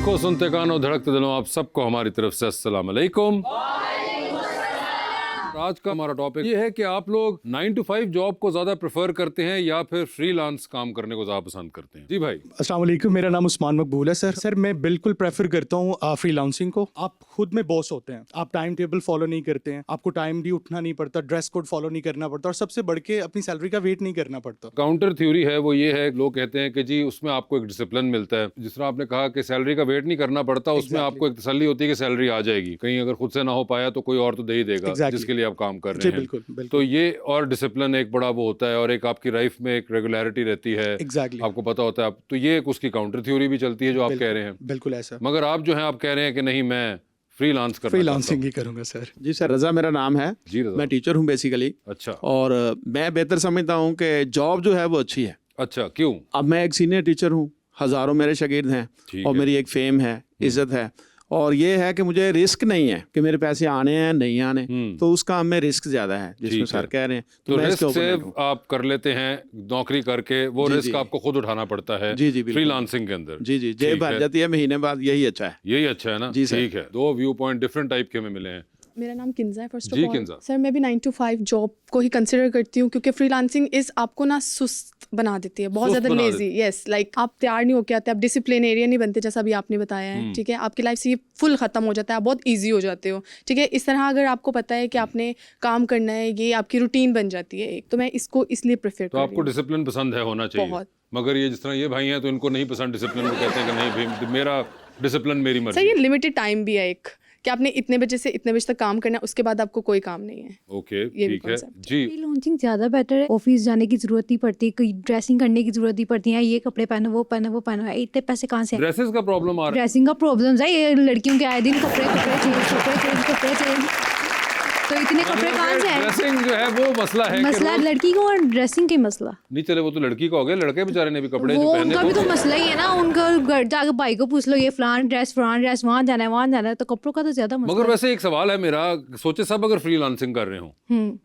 आंखों सुनते कानों धड़कते दिलों, आप सबको हमारी तरफ से अस्सलाम वालेकुम। आज का हमारा टॉपिक ये है कि आप लोग 9 to 5 जॉब को ज्यादा प्रेफर करते हैं या फिर फ्रीलांस काम करने को ज्यादा पसंद करते हैं। जी भाई। अस्सलाम वालेकुम, मेरा नाम उस्मान मकबूल है सर मैं बिल्कुल प्रेफर करता हूँ फ्रीलांसिंग को। आप खुद में बॉस होते हैं, आप टाइम टेबल फॉलो नहीं करते हैं, आपको टाइम भी उठना नहीं पड़ता, ड्रेस कोड फॉलो नहीं करना पड़ता और सबसे बढ़ के अपनी सैलरी का वेट नहीं करना पड़ता। काउंटर थ्योरी है वो ये है, लोग कहते हैं कि जी उसमें आपको एक डिसिप्लिन मिलता है। जिस तरह आपने कहा कि सैलरी का वेट नहीं करना पड़ता, उसमें आपको एक तसल्ली होती है कि सैलरी आ जाएगी, कहीं अगर खुद से ना हो पाया तो कोई और तो दे ही देगा जिसके लिए आप काम कर रहे हैं। बिल्कुल। तो ये और डिसिप्लिन एक बड़ा वो होता है और एक आपकी लाइफ में एक रेगुलरिटी रहती है। आपको पता होता है। तो ये एक उसकी काउंटर थ्योरी भी चलती है जो आप कह रहे हैं। बिल्कुल ऐसा। मगर आप जो है आप कह रहे हैं कि नहीं, मैं फ्रीलांसिंग ही करूंगा सर। जी सर, रजा मेरा नाम है। जी रजा। मैं टीचर हूँ बेसिकली। अच्छा। और मैं बेहतर समझता हूँ कि जॉब जो है वो अच्छी है। अच्छा, क्यों? अब मैं एक सीनियर टीचर हूँ, हजारों मेरे शागिर्द हैं और मेरी एक फेम है, इज्जत है। और ये है कि मुझे रिस्क नहीं है कि मेरे पैसे आने हैं नहीं आने, तो उस काम में रिस्क ज्यादा है जिसमें सर कह रहे हैं। तो रिस्क से आप कर लेते हैं नौकरी करके, वो रिस्क आपको खुद उठाना पड़ता है। जी फ्रीलांसिंग के अंदर। जी जेब भर जाती है महीने बाद, यही अच्छा है। यही अच्छा है ना। ठीक है, दो व्यू पॉइंट डिफरेंट टाइप के हमें मिले हैं। मेरा नाम किंजा है। फर्स्ट ऑफ ऑल सर, मैं भी 9 to 5 जॉब को ही कंसिडर करती हूँ क्योंकि फ्रीलांसिंग इज आपको ना सुस्त बना देती है, बहुत ज्यादा लेजी। यस, लाइक आप तैयार नहीं होके आते, आप डिसिप्लिनेरियन नहीं बनते जैसा भी आपने बताया है। ठीक है, आपकी लाइफ से ये फुल खत्म हो जाता है, आप बहुत ईजी हो जाते हो। ठीक है, इस तरह अगर आपको पता है कि आपने काम करना है, ये आपकी रूटीन बन जाती है एक। तो मैं इसको इसलिए प्रेफर तो आपको डिसिप्लिन पसंद है, होना चाहिए बहुत। मगर ये जिस तरह ये भाई हैं तो इनको नहीं पसंद डिसिप्लिन, वो कहते हैं कि नहीं भाई मेरा डिसिप्लिन मेरी मर्जी। सर ये लिमिटेड टाइम भी है एक कि आपने इतने बजे से इतने बजे तक काम करना है, उसके बाद आपको कोई काम नहीं है। ओके, ठीक है जी। फ्रीलांसिंग ज्यादा बेटर है। ऑफिस जाने की जरूरत नहीं पड़ती, कोई ड्रेसिंग करने की जरूरत नहीं पड़ती है, ये कपड़े पहनो वो पहनो, इतने पैसे कहाँ से? ड्रेसेस का प्रॉब्लम आ रहा है। ड्रेसिंग का प्रॉब्लम है, ये लड़कियों के आए दिन कपड़े चेंज तो इतने कपड़े कहाँ से आए? ड्रेसिंग जो है वो मसला है। मसला लड़की को और ड्रेसिंग के मसला नहीं चले, वो तो लड़की का हो गया, लड़के बेचारे ने भी कपड़े वो जो पहने उनका भी तो मसला ही है ना। उनका घर जाके भाई को पूछ लो, ये फलान ड्रेस वहाँ जाना है, तो कपड़ों का तो ज्यादा मसला। मगर वैसे एक सवाल है मेरा, सोचे सब अगर फ्रीलांसिंग कर रहे हो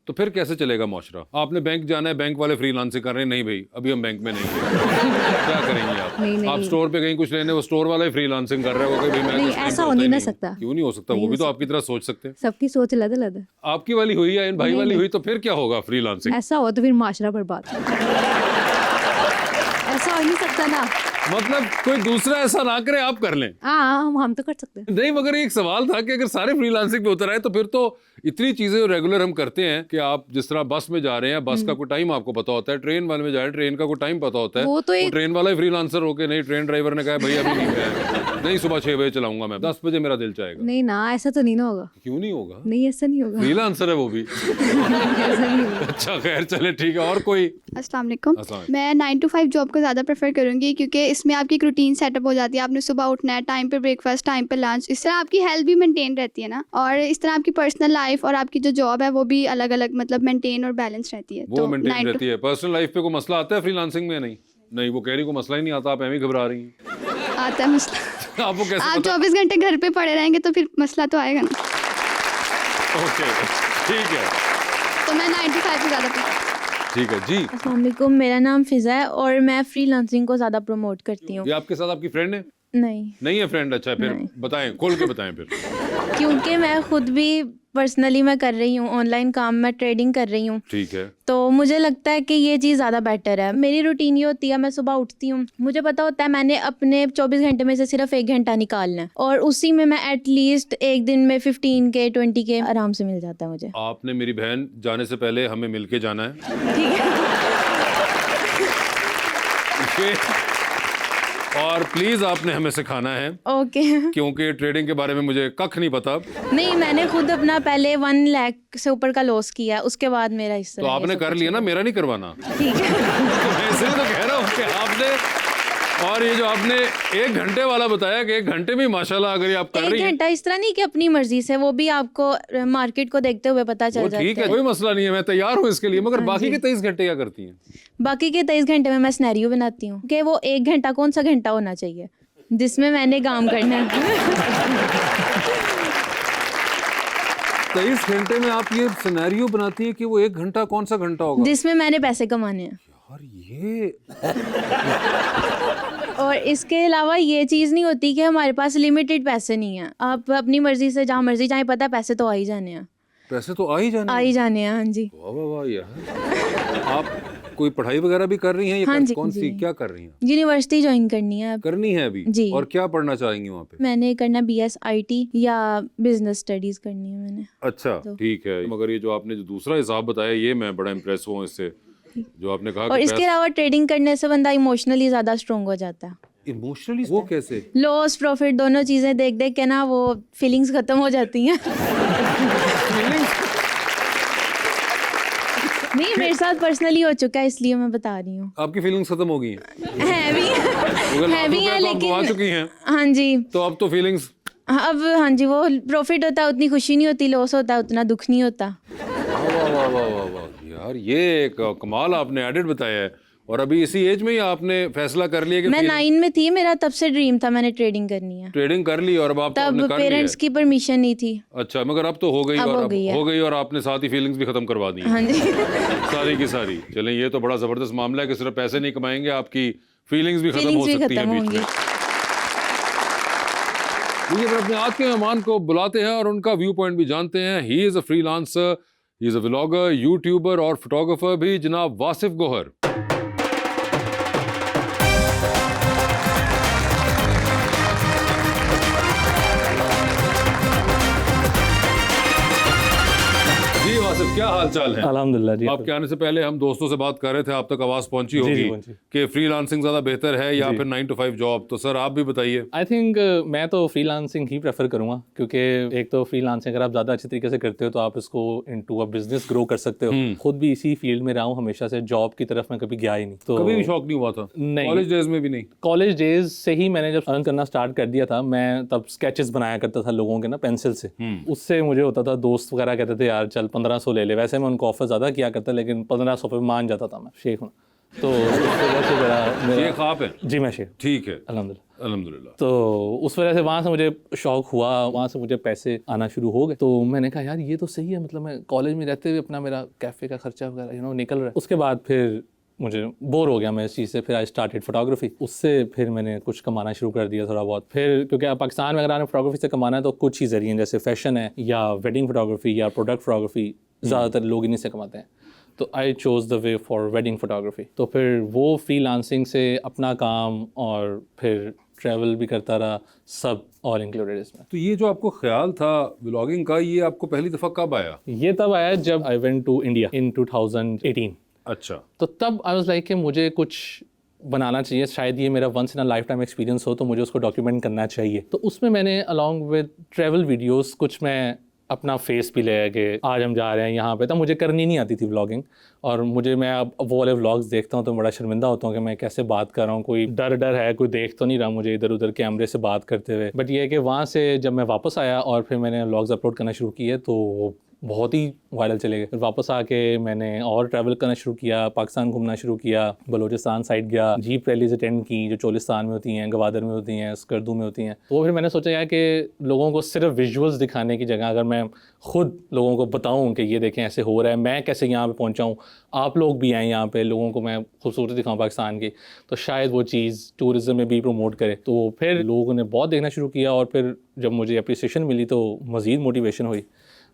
तो फिर कैसे चलेगा माशरा? आपने बैंक जाना है, बैंक वाले फ्रीलांसिंग कर रहे हैं, नहीं भाई अभी हम बैंक में नहीं क्या करेंगे आप? आप स्टोर पे कहीं कुछ लेने, वो स्टोर वाला ही फ्रीलांसिंग कर रहा है। ऐसा हो नहीं सकता। क्यों नहीं हो सकता? वो भी तो आपकी तरह सोच सकते हैं। सबकी सोच अलग है। आपकी वाली हुई या इन भाई वाली हुई तो फिर क्या होगा? फ्रीलांसिंग ऐसा हो तो फिर माशरा बर्बाद। ऐसा हो नहीं सकता ना, मतलब कोई दूसरा ऐसा ना करे, आप कर लें। हाँ, हम तो कर सकते हैं। नहीं, मगर एक सवाल था कि अगर सारे फ्रीलांसिंग पे उतर आए तो फिर तो इतनी चीजें रेगुलर हम करते हैं कि आप जिस तरह बस में जा रहे हैं, बस का कोई टाइम आपको पता होता है, ट्रेन वाले में जा रहे हैं, ट्रेन का कोई टाइम पता होता है। वो ट्रेन वाला ही फ्रीलांसर होके नहीं, ट्रेन ड्राइवर ने कहा भाई अभी नहीं सुबह 6 बजे चलाऊंगा, मैं 10 बजे मेरा दिल चाहेगा। नहीं ना, ऐसा तो नहीं ना होगा। क्यों नहीं होगा? नहीं, ऐसा नहीं होगा। फ्रीलांसर है वो भी। अच्छा खैर चले ठीक है। और कोई? अस्सलाम वालेकुम। मैं 9 to 5 जॉब को ज़्यादा प्रेफर करूँगी क्योंकि इसमें आपकी एक रूटीन सेटअप हो जाती है। आपने सुबह उठना है, टाइम पे ब्रेकफास्ट, टाइम पे लंच, इस तरह आपकी हेल्थ भी मेंटेन रहती है ना, और इस तरह आपकी पर्सनल लाइफ और आपकी जो जॉब है वो भी अलग अलग मतलब मेंटेन और बैलेंस रहती है। वो मेंटेन रहती है। पर्सनल लाइफ पे कोई मसला आता है फ्रीलांसिंग में? नहीं वो कह रही को मसला ही नहीं आता, आप एवं घबरा रही हैं। आता है मसला। आपको कैसे? आप 24 घंटे घर पे पड़े रहेंगे तो फिर मसला तो आएगा ना। ओके ठीक है, तो मैं 9 to 5 को ज़्यादा ठीक है जी। अस्सलाम वालेकुम, मेरा नाम फिजा है और मैं फ्रीलांसिंग को ज्यादा प्रमोट करती हूँ। ये आपके साथ आपकी फ्रेंड है? नहीं है फ्रेंड। अच्छा फिर बताएं, खोल के बताएं फिर। क्योंकि मैं खुद भी पर्सनली मैं कर रही हूँ ऑनलाइन काम, मैं ट्रेडिंग कर रही हूँ। ठीक है। तो मुझे लगता है कि ये चीज़ ज़्यादा बेटर है। मेरी रूटीन ये होती है, मैं सुबह उठती हूँ, मुझे पता होता है मैंने अपने 24 घंटे में से सिर्फ 1 घंटा निकालना है और उसी में मैं एटलीस्ट एक दिन में 15K 20K आराम से मिल जाता है मुझे। आपने मेरी बहन जाने से पहले हमें मिलके जाना है, ठीक है? और प्लीज आपने हमें सिखाना है। ओके। क्योंकि ट्रेडिंग के बारे में मुझे कख नहीं पता। नहीं, मैंने खुद अपना पहले 1 लाख से ऊपर का लॉस किया, उसके बाद मेरा हिस्सा। तो आपने कर लिया ना, मेरा नहीं करवाना। ठीक है। मैं इसलिए तो कह रहा हूँ कि आपने, और ये जो आपने 1 घंटे वाला बताया कि 1 घंटे में माशाल्लाह अगर आप कर रही हैं। 1 घंटा इस तरह नहीं कि अपनी मर्जी से, वो भी आपको मार्केट को देखते हुए पता चल जाता है। ठीक है, कोई मसला नहीं है, मैं तैयार हूँ इसके लिए। मगर बाकी के 23 घंटे क्या करती हैं? बाकी के 23 घंटे में मैं सिनेरियो बनाती हूँ कि वो 1 घंटा कौन सा घंटा होना चाहिए जिसमें मैंने काम करना है। 23 घंटे में आप ये सिनेरियो बनाती है कि वो 1 घंटा कौन सा घंटा होगा जिसमें मैंने पैसे कमाने हैं। यार ये और इसके अलावा ये चीज़ नहीं होती कि हमारे पास लिमिटेड पैसे नहीं हैं, आप अपनी मर्जी से जहाँ मर्जी जाएं, पता है पैसे तो आ ही जाने हैं, पैसे तो आ ही जाने आ ही जाने हैं। हाँ जी। वाह वाह वाह यार। आप कोई पढ़ाई वगैरह भी कर रही हैं या हाँ जी, कौन सी जी। क्या कर रही हैं? यूनिवर्सिटी ज्वाइन करनी है अब। करनी है अभी जी। और क्या पढ़ना चाहेंगी वहाँ पे? मैंने करना BS IT या बिजनेस स्टडीज करनी है मैंने। अच्छा तो- ठीक है, मगर ये जो आपने जो दूसरा हिसाब बताया ये मैं बड़ा इम्प्रेस हुआ इससे, जो आपने कहा और कि इसके अलावा ट्रेडिंग करने से बंदा इमोशनली ज़्यादा स्ट्रोंग हो जाता है। इमोशनली वो कैसे? लॉस प्रॉफिट दोनों चीज़ें देख देख के ना वो फीलिंग्स खत्म हो जाती हैं। नहीं, मेरे साथ पर्सनली हो चुका है इसलिए मैं बता रही हूँ। आपकी फीलिंग्स खत्म हो गई हैं? है भी है भी है तो आप गंवा लेकिन चुकी हैं, हाँ जी। तो अब तो फीलिंग्स अब हाँ जी, वो प्रॉफिट होता है उतनी खुशी नहीं होती, लॉस होता है उतना दुख नहीं होता। वाह वाह वाह वाह वाह यार, ये एक कमाल आपने एडिट बताया है। और अभी इसी एज में ही आपने फैसला कर लिया कि मैं 9 में थी, मेरा तब से ड्रीम था मैंने ट्रेडिंग करनी है। ट्रेडिंग कर ली और अब आप तो तब आपने कर लिया पेरेंट्स है। की परमिशन नहीं थी। अच्छा, मगर अब तो हो गई अब और हो अब गई है। हो गई और आपने साथ ही फीलिंग्स भी खत्म करवा दी हैं। हाँ जी। सारी की सारी। चलें, ये तो बड़ा जबरदस्त मामला है कि सिर्फ पैसे नहीं कमाएंगे, आपकी फीलिंग्स भी खत्म फीलिंग्स हो भी सकती हैं खत्म बीच होंगी। में। ठीक है, फिर अपने आज के मेहमान को बुलाते हैं और उनका व्यू पॉइंट भी जानते हैं। He is a freelancer, he is a vlogger, YouTuber और फोटोग्राफर भी, जनाब वासिफ गौहर। जी वासिफ, क्या हाल चाल है? अल्हम्दुलिल्लाह जी। आपके आने से पहले हम दोस्तों से बात कर रहे थे, आप तक आवाज पहुंची जी, होगी पहुंची। कि फ्रीलांसिंग ज्यादा बेहतर है या जी। फिर 9 to 5 जॉब। तो सर आप भी बताइए। आई थिंक मैं तो फ्रीलांसिंग ही प्रेफर करूंगा, क्योंकि एक तो फ्रीलांसिंग अगर आप ज़्यादा अच्छे तरीके से करते हो तो आप इसको इनटू अ बिजनेस ग्रो कर सकते हो। खुद भी इसी फील्ड में रहा हूँ हमेशा से, जॉब की तरफ मैं कभी गया ही नहीं। तो कभी भी शौक नहीं हुआ था? नहीं। कॉलेज डेज में भी नहीं? कॉलेज डेज से ही मैंने जब अर्न करना स्टार्ट कर दिया था, मैं तब स्केचेस बनाया करता था लोगों के ना पेंसिल से। उससे मुझे होता था, दोस्त वगैरह कहते थे यार चल 1500 ले ले, वैसे मैं उनको ऑफर ज़्यादा किया करता लेकिन 1500 पे मान जाता था मैं शेख हूँ। तो उस वजह से बड़ा शेख आप हैं? जी मैं शेख, ठीक है, अल्हम्दुलिल्लाह। अल्हम्दुलिल्लाह। तो उस वजह से वहाँ से मुझे शौक हुआ, वहाँ से मुझे पैसे आना शुरू हो गए। तो मैंने कहा यार ये तो सही है, मतलब मैं कॉलेज में रहते हुए अपना मेरा कैफ़े का खर्चा वगैरह निकल रहा है। उसके बाद फिर मुझे बोर हो गया मैं इस चीज़ से, फिर आई स्टार्टेड फोटोग्राफी। उससे फिर मैंने कुछ कमाना शुरू कर दिया थोड़ा बहुत। फिर क्योंकि आप पाकिस्तान में अगर आपने फोटोग्राफी से कमाना है तो कुछ ही जरिए, जैसे फैशन है या वेडिंग फोटोग्राफी या प्रोडक्ट फोटोग्राफी, ज़्यादातर लोग इन्हीं से कमाते हैं। तो I chose the way for wedding photography. तो फिर वो फ्रीलांसिंग से अपना काम और फिर ट्रैवल भी करता रहा, सब ऑल इंक्लूडेड इसमें। तो ये जो आपको ख्याल था व्लॉगिंग का, ये आपको पहली दफ़ा कब आया? ये तब आया जब I went to India in 2018। अच्छा। तो तब आई वाज लाइक कि मुझे कुछ बनाना चाहिए, शायद ये मेरा once in a lifetime experience हो तो मुझे उसको डॉक्यूमेंट करना चाहिए। तो उसमें मैंने अलॉन्ग विद ट्रैवल वीडियोस कुछ मैं अपना फेस भी ले कि आज हम जा रहे हैं यहाँ पे। तब मुझे करनी नहीं आती थी व्लॉगिंग, और मैं अब वो वाले व्लॉग्स देखता हूँ तो बड़ा शर्मिंदा होता हूँ कि मैं कैसे बात कर रहा हूँ, कोई डर है, कोई देख तो नहीं रहा मुझे इधर उधर कैमरे से बात करते हुए। बट ये है कि वहाँ से जब मैं वापस आया और फिर मैंने व्लॉग्स अपलोड करना शुरू किए तो बहुत ही वायरल चले गए। फिर वापस आके मैंने और ट्रैवल करना शुरू किया, पाकिस्तान घूमना शुरू किया, बलूचिस्तान साइड गया, जीप रैलीज अटेंड की जो चोलिस्तान में होती हैं, गवादर में होती हैं, स्कर्दू में होती हैं। तो फिर मैंने सोचा यार कि लोगों को सिर्फ विजुअल्स दिखाने की जगह अगर मैं खुद लोगों को बताऊं कि ये देखें ऐसे हो रहा है, मैं कैसे यहाँ पे पहुँचाऊँ, आप लोग भी आएँ यहाँ पे, लोगों को मैं खूबसूरती दिखाऊँ पाकिस्तान की, तो शायद वो चीज़ टूरिज़्म में भी प्रमोट करे। तो फिर लोगों ने बहुत देखना शुरू किया और फिर जब मुझे अप्रिसिएशन मिली तो मज़ीद मोटिवेशन हुई।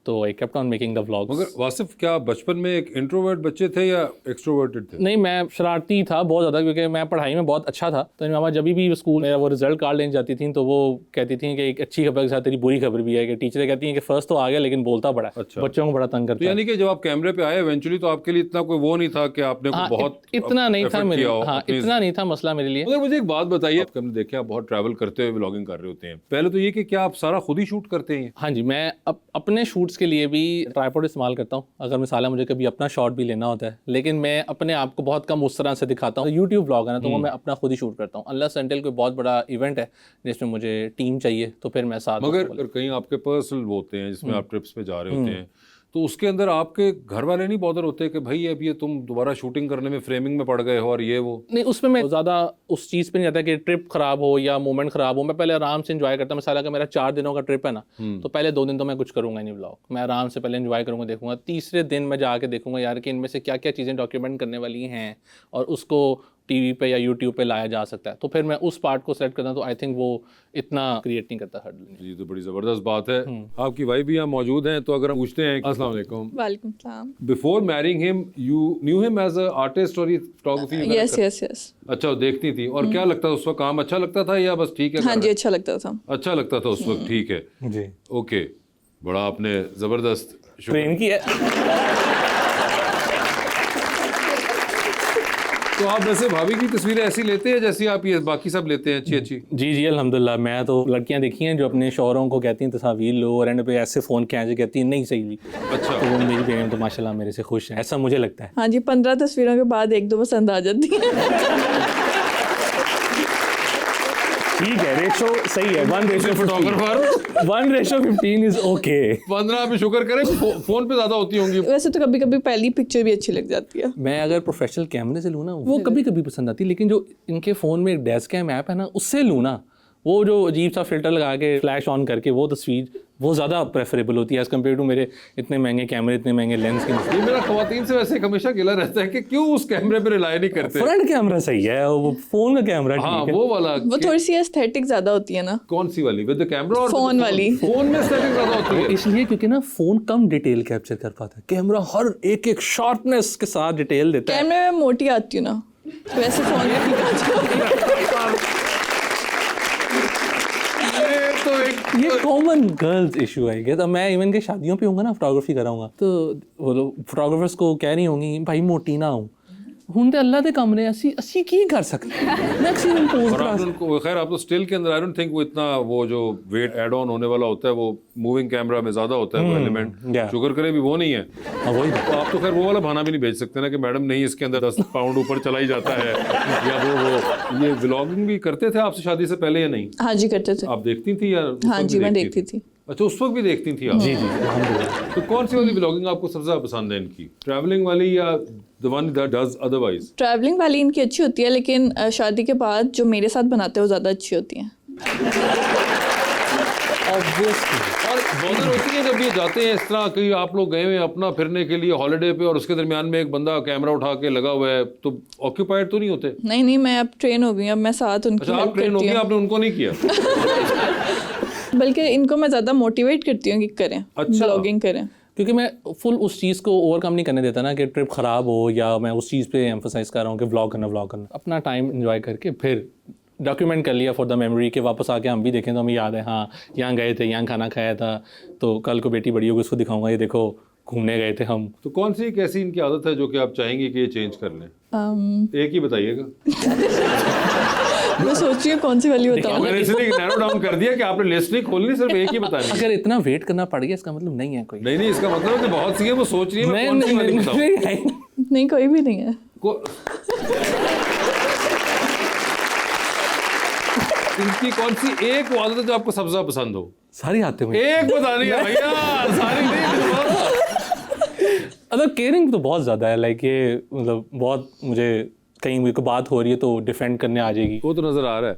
तो I kept on making the vlogs. मगर वासिफ, क्या बचपन में एक इंट्रोवर्ट बच्चे थे या एक्सट्रोवर्टेड थे? नहीं, मैं शरारती था बहुत ज़्यादा, क्योंकि मैं पढ़ाई में बहुत अच्छा था। तो मामा जब भी स्कूल में वो रिजल्ट कार्ड लेने जाती थी तो वो कहती थी कि एक अच्छी खबर के साथ तेरी बुरी खबर भी है, कि टीचरें कहती हैं कि फर्स्ट तो आ गया लेकिन बोलता बड़ा। अच्छा। बच्चों को बड़ा तंग करता तो यानी कि जब आप कैमरे पे आए इवेंचुअली, तो आपके लिए इतना कोई वो नहीं था कि आपने हाँ, बहुत इतना नहीं था मेरे, हाँ इतना नहीं था मसला मेरे लिए। मगर मुझे एक बात बताइए, आपको हमने देखा आप बहुत ट्रैवल करते हुए व्लॉगिंग कर रहे होते हैं। पहले तो ये कि क्या आप सारा खुद ही शूट करते हैं? हाँ जी, मैं अपने शूट्स के लिए भी ट्राइपॉड इस्तेमाल करता हूँ, अगर मिसाला मुझे कभी अपना शॉट भी लेना होता है। लेकिन मैं अपने आप को बहुत कम उस तरह से दिखाता हूँ। यूट्यूब व्लॉग है ना, तो वो मैं अपना खुद ही शूट करता हूँ, अनलेस अनटिल कोई बहुत बड़ा इवेंट है जिसमें मुझे टीम चाहिए तो फिर मैं साथ। मगर अगर कहीं आपके पर्सनल वो होते हैं जिसमें आप ट्रिप्स पे जा रहे होते हैं, तो उसके अंदर आपके घर वाले नहीं बॉदर होते कि भाई अब ये तुम दोबारा शूटिंग करने में फ्रेमिंग में पड़ गए हो और ये वो? नहीं, उसमें मैं ज़्यादा उस चीज़ पे नहीं जाता कि ट्रिप ख़राब हो या मोमेंट ख़राब हो। मैं पहले आराम से एंजॉय करता हूँ। मिसाल का मेरा 4 दिनों का ट्रिप है ना, तो पहले 2 दिन तो मैं कुछ करूँगा नहीं व्लॉग, मैं आराम से पहले एंजॉय करूँगा, देखूँगा। तीसरे दिन मैं जाके देखूँगा यार कि इनमें से क्या क्या चीज़ें डॉक्यूमेंट करने वाली हैं और उसको टीवी पे या यूट्यूब पे लाया जा सकता है, तो फिर मैं उस पार्ट को सेट करता हूँ, तो आई थिंक वो इतना क्रिएट नहीं करता हर्डल। ये तो बड़ी जबरदस्त बात है। आपकी वाइफ भी यहाँ मौजूद हैं, तो अगर हम पूछते हैं, अस्सलाम वालेकुम। वालेकुम सलाम। Before marrying him you knew him as a artist और ये फोटोग्राफी? यस। अच्छा, देखती थी, और क्या लगता था उस वक्त? काम अच्छा लगता था या बस ठीक है? हाँ जी, अच्छा लगता था। अच्छा लगता था उस वक्त, ठीक है जी। ओके, बड़ा आपने जबरदस्त ट्रेन की है। तो आप वैसे भाभी की तस्वीरें ऐसी लेते हैं जैसी आप ये बाकी सब लेते हैं, अच्छी अच्छी? जी अल्हम्दुलिल्लाह। मैं तो लड़कियां देखी हैं जो अपने शौहरों को कहती हैं तस्वीर लो, और एंड पे ऐसे फ़ोन खींच के कहती हैं नहीं सही ली। अच्छा। तो वो मेरी बेगम तो माशाल्लाह मेरे से खुश है, ऐसा मुझे लगता है। हाँ जी, 15 तस्वीरों के बाद 1-2 पसंद आ जाती है। ठीक है, रेशो सही है, 1:15 इज ओके। 15 पे शुक्र करें, फोन पे ज्यादा होती होंगी। वैसे तो कभी कभी पहली पिक्चर भी अच्छी लग जाती है। मैं अगर प्रोफेशनल कैमरे से लूँ ना, वो कभी कभी पसंद आती है, लेकिन जो इनके फ़ोन में डेस्क कैम ऐप है ना, उससे लूँ ना, वो जो अजीब सा फिल्टर लगा के फ्लैश ऑन करके वो तस्वीर वो ज़्यादा प्रेफरेबल होती है एज़ कम्पेयर टू मेरे इतने महंगे कैमरे, इतने महंगे लेंस की। ये मेरा ख़वातीन से वैसे हमेशा गिला रहता है कि क्यों उस कैमरे पे रिलाई नहीं करते। फ्रंट कैमरा सही है, वो फ़ोन का कैमरा हाँ, ठीक है। वो वाला वो थोड़ी सी एस्थेटिक ज्यादा होती है ना। कौन सी वाली? विद द कैमरा और फोन वाली? फोन में एस्थेटिक ज्यादा होती है इसलिए क्योंकि ना फ़ोन कम डिटेल कैप्चर कर पाता है, कैमरा हर एक शार्पनेस के साथ डिटेल देता है। कैमरे में मोटी आती हूँ ना, वैसे फोन में ये कॉमन गर्ल्स इशू है क्या? तो मैं इवन के शादियों पे होऊंगा ना, फोटोग्राफी कराऊंगा, तो वो लोग फोटोग्राफर्स को कह रही होंगी भाई मोटी ना हूँ, ਹੁਣ ਤੇ ਅੱਲਾ ਦੇ ਕੰਮ ਨੇ, ਅਸੀਂ ਕੀ ਕਰ ਸਕਦੇ मैक्सिमम पोज और आप उनको खैर आप तो स्टिल के अंदर आई डोंट थिंक वो इतना वो जो वेट ऐड ऑन होने वाला होता है वो मूविंग कैमरा में ज्यादा होता है वो एलिमेंट, शुगर करे भी वो नहीं है। वही तो आप तो खैर वो वाला बहाना भी नहीं भेज सकते ना कि मैडम नहीं इसके अंदर 10 पाउंड ऊपर चला ही जाता है, या वो ये व्लॉगिंग भी करते थे आपसे शादी से पहले या नहीं? हाँ जी करते थे। आप देखती थी या? हाँ जी मैं देखती थी। अच्छा, उस वक्त भी देखती थी आप? जी अल्हम्दुलिल्लाह। तो कौन सी वाली व्लॉगिंग आपको सबसे ज़्यादा पसंद है इनकी, ट्रैवलिंग वाली या the one that does otherwise? Travelling वाली इनकी अच्छी होती है, लेकिन शादी के बाद जो मेरे साथ बनाते हैं वो ज़्यादा अच्छी होती हैं। और बॉदर होती है जब ये जाते हैं इस तरह, कहीं आप लोग गए हुए हैं अपना फिरने के लिए हॉलिडे पे, और उसके दरमियान में एक बंदा कैमरा उठा के लगा हुआ है, तो ऑक्यूपाइड तो नहीं होते? नहीं मैं अब ट्रेन हो गई, अब मैं साथ उनकी अच्छा, आप ट्रेन हो गई, आपने उनको नहीं किया? बल्कि इनको मैं ज़्यादा मोटिवेट करती हूँ कि करें, ब्लॉगिंग करें, क्योंकि मैं फुल उस चीज़ को ओवरकम नहीं करने देता ना कि ट्रिप ख़राब हो, या मैं उस चीज़ पे एम्फोसाइज कर रहा हूँ कि व्लॉग करना। अपना टाइम एंजॉय करके फिर डॉक्यूमेंट कर लिया फॉर द मेमोरी, के वापस आके हम भी देखें तो हमें याद है हाँ यहाँ गए थे, यहाँ खाना खाया था, तो कल को बेटी बड़ी होगी उसको दिखाऊंगा ये देखो घूमने गए थे हम। तो कौन सी एक ऐसी इनकी आदत है जो कि आप चाहेंगे कि ये चेंज कर लें? एक ही बताइएगा। मैं सोच रही हूँ कौन सी वाली बताऊँ। मैंने इसलिए नैरो डाउन कर दिया कि आपने लिस्ट नहीं खोलनी, सिर्फ एक ही बतानी। अगर इतना वेट करना पड़ गया इसका मतलब नहीं है कोई। नहीं इसका मतलब है कि बहुत सी है, वो सोच रही है मैं कौन सी वाली बताऊं। नहीं कोई भी नहीं है। इनकी कौन सी एक वो आदत है जो आपको सबसे ज्यादा पसंद हो? सारी आते हुए एक बतानी है भैया, सारी नहीं। मतलब केयरिंग तो बहुत ज़्यादा है, लाइक ये मतलब बहुत, मुझे कहीं कोई बात हो रही है तो डिफेंड करने आ जाएगी, वो तो नजर आ रहा है।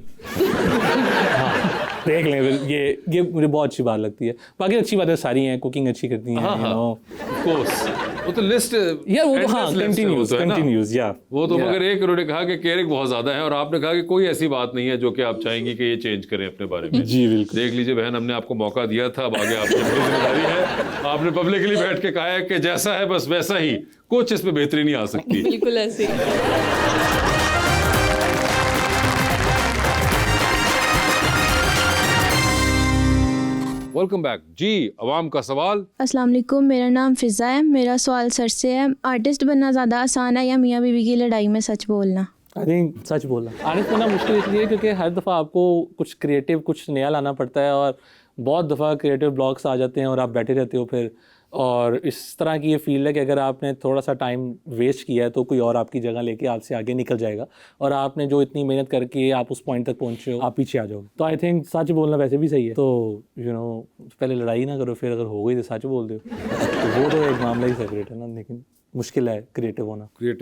हाँ देख लें, ये मुझे बहुत अच्छी बात लगती है। बाकी अच्छी बातें सारी हैं, कुकिंग अच्छी करती हैं, कोर्स वो तो लिस्ट यार वो तो हाँ कंटिन्यूज या वो तो मगर एक उन्होंने कहा कि केयरिंग बहुत ज्यादा है, और आपने कहा कि कोई ऐसी बात नहीं है जो कि आप चाहेंगी कि ये चेंज करें अपने बारे में। जी बिल्कुल। देख लीजिए बहन, हमने आपको मौका दिया था, अब आगे आपकी जिम्मेदारी है। आपने पब्लिकली बैठ के कहा है कि जैसा है बस वैसा ही, कुछ इसमें बेहतरी नहीं आ सकती। बिल्कुल ऐसे ही। वेलकम बैक जी। अवाम का सवाल। अस्सलाम वालेकुम, मेरा नाम फ़िज़ा है। मेरा सवाल सर से है, आर्टिस्ट बनना ज़्यादा आसान है या मियाँ बीवी की लड़ाई में सच बोलना? आई थिंक सच बोलना। आर्टिस्ट बनना मुश्किल इसलिए क्योंकि हर दफ़ा आपको कुछ क्रिएटिव, कुछ नया लाना पड़ता है, और बहुत दफ़ा क्रिएटिव ब्लॉक्स आ जाते हैं और आप बैठे रहते हो फिर, और इस तरह की ये फील्ड है कि अगर आपने थोड़ा सा टाइम वेस्ट किया है तो कोई और आपकी जगह लेके आपसे आगे निकल जाएगा, और आपने जो इतनी मेहनत करके आप उस पॉइंट तक पहुंचे हो आप पीछे आ जाओगे। तो आई थिंक सच बोलना वैसे भी सही है। तो पहले लड़ाई ना करो, फिर अगर हो गई तो सच बोल दो, तो वो तो एक मामला ही सेपरेट है ना, लेकिन मुश्किल है क्रिएटिव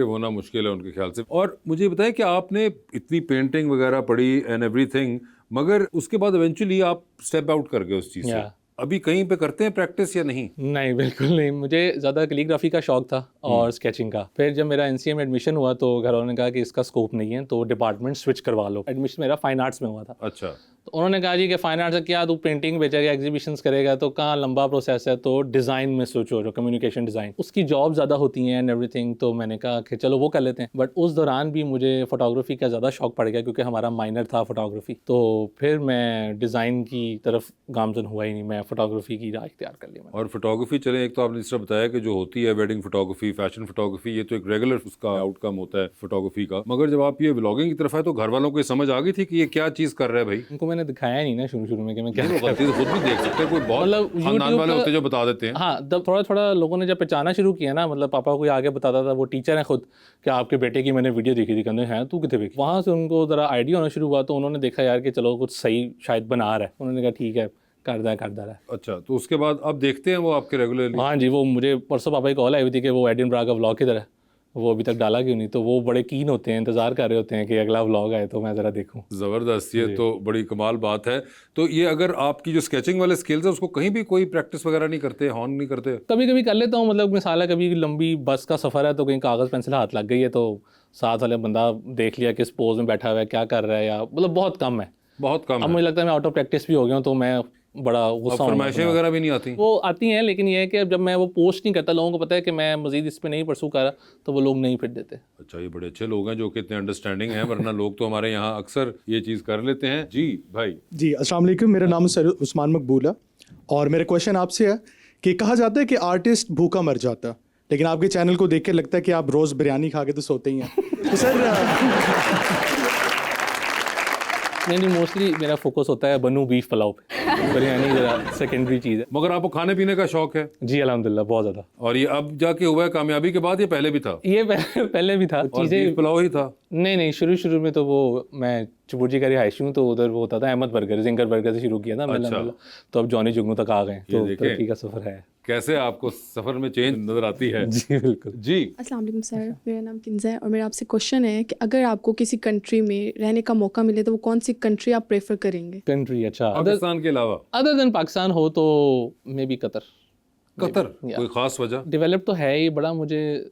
होना मुश्किल है उनके ख्याल से। और मुझे बताएं कि आपने इतनी पेंटिंग वगैरह पढ़ी एंड एवरीथिंग, मगर उसके बाद इवेंचुअली आप स्टेप आउट कर गए उस चीज़ से, अभी कहीं पे करते हैं प्रैक्टिस या नहीं? नहीं, बिल्कुल नहीं। मुझे ज़्यादा कैलीग्राफी का शौक था और स्केचिंग का। फिर जब मेरा एनसीए में एडमिशन हुआ तो घर वालों ने कहा कि इसका स्कोप नहीं है, तो डिपार्टमेंट स्विच करवा लो। एडमिशन मेरा फाइन आर्ट्स में हुआ था। अच्छा। तो उन्होंने कहा जी कि फाइन आर्ट्स से क्या तू पेंटिंग बेचेगा, एग्जीबिशंस करेगा, तो कहाँ लंबा प्रोसेस है, तो डिज़ाइन में सोचो, जो कम्युनिकेशन डिज़ाइन, उसकी जॉब ज़्यादा होती हैं एंड एवरीथिंग। तो मैंने कहा कि चलो वो कर लेते हैं। बट उस दौरान भी मुझे फोटोग्राफी का ज़्यादा शौक पड़ गया क्योंकि हमारा माइनर था फोटोग्राफी। तो फिर मैं डिज़ाइन की तरफ गामजन हुआ ही नहीं, मैं फोटोग्राफी की राह इख्तियार कर ली। और फोटोग्राफी चले, एक तो आपने जिस तरह बताया कि जो होती है वेडिंग फोटोग्राफी, फैशन फोटोग्राफी, ये तो एक रेगुलर उसका आउटकम होता है फोटोग्राफी का। मगर जब आप ये व्लॉगिंग की तरफ आए तो घर वालों को समझ आ गई थी कि ये क्या चीज़ कर रहा है भाई? उनको मैंने दिखाया नहीं ना शुरू में कि मैं क्या गलती तो खुद भी देख सकते हैं, कोई बहुत मतलब खानदान वाले YouTube होते जो बता देते हैं। हाँ, तब थोड़ा लोगों ने जब पहचाना शुरू किया ना, मतलब पापा को आगे बताता था, वो टीचर है खुद, कि आपके बेटे की मैंने वीडियो देखी थी, कहते हैं तू कितने देखी। वहाँ से उनको ज़रा आइडिया होना शुरू हुआ, तो उन्होंने देखा यार कि चलो कुछ सही शायद बना रहा है। उन्होंने कहा ठीक है, करता है। अच्छा, तो उसके बाद अब देखते हैं वो आपके रेगुलरली? हाँ जी, वो मुझे परसों पापा की कॉल आई हुई थी कि वो एडिनबरा का व्लॉग किधर है, वो अभी तक डाला क्यों नहीं। तो वो बड़े कीन होते हैं, इंतज़ार कर रहे होते हैं कि अगला व्लॉग आए तो मैं ज़रा देखूं। ज़बरदस्त, ये तो बड़ी कमाल बात है। तो ये अगर आपकी जो स्केचिंग वाले स्किल्स है उसको कहीं भी कोई प्रैक्टिस वगैरह नहीं करते, हॉर्न नहीं करते? कभी कभी कर लेता हूँ, मतलब मिसाल है कभी लंबी बस का सफ़र है तो कहीं कागज़ पेंसिल हाथ लग गई है तो साथ वाले बंदा देख लिया किस पोज में बैठा हुआ है, क्या कर रहा है, या मतलब बहुत कम है। अब मुझे लगता है मैं आउट ऑफ प्रैक्टिस भी हो गया हूँ, तो मैं बड़ा गुस्सा हूँ। फरमाइशें वगैरह भी नहीं आती? वो आती हैं, लेकिन ये है कि जब मैं वो पोस्ट नहीं करता, लोगों को पता है कि मैं मजीद इस पे नहीं परसू कर रहा, तो वो लोग नहीं फिर देते। अच्छा, ये बड़े अच्छे लोग हैं जो कि इतने अंडरस्टैंडिंग हैं, वरना लोग तो हमारे यहाँ अक्सर ये चीज़ कर लेते हैं। जी भाई। जी अस्सलाम वालेकुम, मेरा नाम सर उस्मान मकबूल है और मेरा क्वेश्चन आपसे है कि कहा जाता है कि आर्टिस्ट भूखा मर जाता, लेकिन आपके चैनल को देख के लगता है कि आप रोज़ बिरयानी खा के तो सोते ही हैं। तो सर नहीं, मोस्टली मेरा फोकस होता है बनू बीफ पुलाव पे, बिरयानी जरा सेकेंडरी चीज़ है। मगर आपको खाने पीने का शौक है? जी अल्हम्दुलिल्लाह, बहुत ज़्यादा। और ये अब जाके हुआ है कामयाबी के बाद, ये पहले भी था? ये पहले भी था। चीज़ें पुलाव ही था? नहीं, शुरू में तो वो मैं चुपुजी का रिहायशी हूँ, तो उधर वो होता था अहमद बर्गर, जिंगर बर्गर से शुरू किया था मैंने। तो अब जॉनी जुगनू तक आ गए, तो तरक्की का सफ़र है। कैसे आपको सफ़र में चेंज नज़र आती है? जी बिल्कुल। जी अस्सलाम वालेकुम सर, मेरा नाम किंज़ा है और मेरा आपसे क्वेश्चन है कि अगर आपको किसी कंट्री में रहने का मौका मिले तो वो कौन सी कंट्री आप प्रेफर करेंगे? कंट्री, अच्छा, पाकिस्तान के अलावा? अदर देन पाकिस्तान हो तो मे बी कतर। कोई ख़ास वजह? डेवलप तो है ही, बड़ा मुझे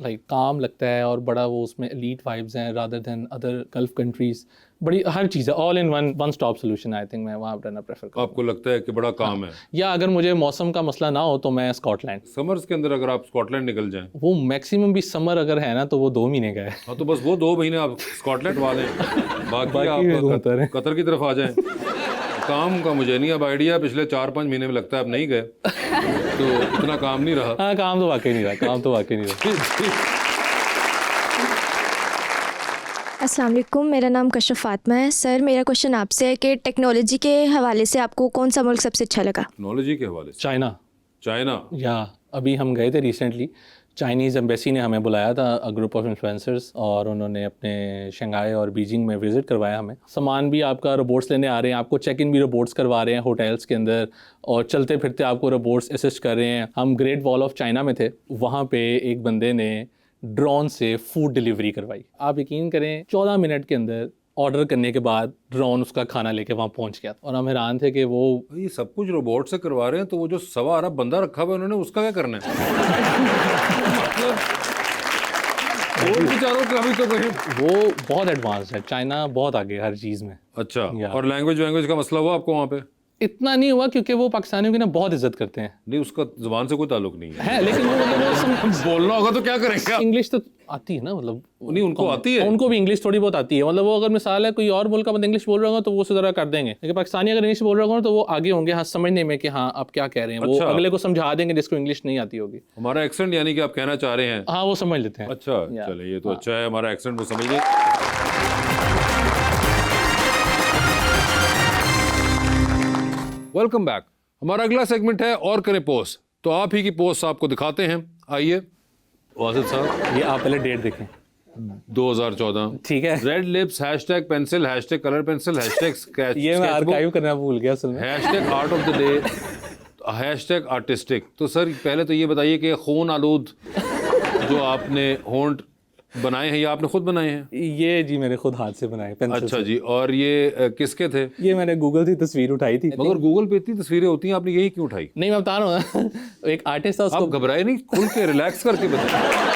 लाइक काम लगता है और बड़ा वो उसमें एलीट वाइब्स हैं rather than other gulf countries. बड़ी हर चीज़ है, all in one stop solution. I think मैं वहाँ रहना प्रेफर करूँगा। आपको लगता है कि बड़ा काम है? या अगर मुझे मौसम का मसला ना हो तो मैं स्कॉटलैंड। समर्स के अंदर अगर आप स्कॉटलैंड निकल जाएं, वो मैक्सिमम भी समर अगर है ना तो वो 2 महीने का है। हाँ, तो बस वो 2 महीने आप स्कॉटलैंड वाले, बाकी आप कतर की तरफ आ जाएं। काम का मुझे नहीं अब आइडिया, पिछले 4-5 महीने में लगता है अब नहीं गए तो इतना काम नहीं रहा। हाँ, काम तो वाकई नहीं रहा। अस्सलाम वालेकुम, मेरा नाम कशफ फातिमा है। सर मेरा क्वेश्चन आपसे है कि टेक्नोलॉजी के हवाले से आपको कौन सा मुल्क सबसे अच्छा लगा? टेक्नोलॉजी के हवाले से? चाइना। या अभी हम गए थे रिसेंटली, चाइनीज़ एम्बेसी ने हमें बुलाया था, अ ग्रुप ऑफ इन्फ्लुएंसर्स, और उन्होंने अपने शंघाई और बीजिंग में विज़िट करवाया हमें। सामान भी आपका रोबोट्स लेने आ रहे हैं, आपको चेक इन भी रोबोट्स करवा रहे हैं होटल्स के अंदर, और चलते फिरते आपको रोबोट्स असिस्ट कर रहे हैं। हम ग्रेट वॉल ऑफ चाइना में थे, वहाँ पे एक बंदे ने ड्रोन से फूड डिलीवरी करवाई। आप यकीन करें 14 मिनट के अंदर ऑर्डर करने के बाद ड्रोन उसका खाना लेके वहाँ पहुँच गया, और हम हैरान थे कि वो ये सब कुछ रोबोट से करवा रहे हैं, तो वो जो 1.25 अरब बंदा रखा हुआ है उन्होंने उसका क्या करना है? और बेचारों का भी तो कहीं वो बहुत एडवांस है, चाइना बहुत आगे हर चीज़ में। अच्छा, और लैंग्वेज का मसला हुआ आपको वहाँ पे? इतना नहीं हुआ क्योंकि वो पाकिस्तानियों की ना बहुत इज्जत करते हैं। नहीं, उसका ज़बान से कोई ताल्लुक नहीं है, लेकिन वो बोलना होगा तो क्या करेंगे? इंग्लिश तो आती है ना, मतलब नहीं, उनको आती है, उनको भी इंग्लिश थोड़ी बहुत आती है। मतलब वो अगर मिसाल है कोई और मुल्क का बंदा इंग्लिश बोल रहा होगा तो वो उसे ज़रा कर देंगे, लेकिन पाकिस्तानी अगर इंग्लिश बोल रहा होगा तो वो आगे होंगे हाँ समझने में कि हाँ आप क्या कह रहे हैं। वो अगले को समझा देंगे जिसको इंग्लिश नहीं आती होगी। हमारा एक्सेंट यानी कि आप कहना चाह रहे हैं? हाँ, वो समझ लेते हैं। अच्छा, चले ये तो अच्छा है, हमारा एक्सेंट वो समझ गए। Welcome back. हमारा अगला सेगमेंट है और करें पोस्ट, तो आप ही की पोस्ट आपको दिखाते हैं। आइए वासिल साहब, ये आप पहले डेट देखें, 2014, ठीक है। Red lips, hashtag pencil, hashtag colour pencil, hashtag sketch, ये मैं आर्काइव करना भूल गया असल में, hashtag art of the day, hashtag artistic. तो सर पहले तो ये बताइए कि खून आलूद जो आपने होंठ बनाए हैं या आपने खुद बनाए हैं? ये जी मैंने खुद हाथ से बनाए, पेंसिल अच्छा से। जी, और ये किसके थे? ये मैंने गूगल से तस्वीर उठाई थी। मगर गूगल पे इतनी तस्वीरें होती हैं, आपने यही क्यों उठाई? नहीं मैं बता रहा हूँ ना एक आर्टिस्ट था, उसको आप घबराए नहीं, खुल के रिलैक्स करके बताएं।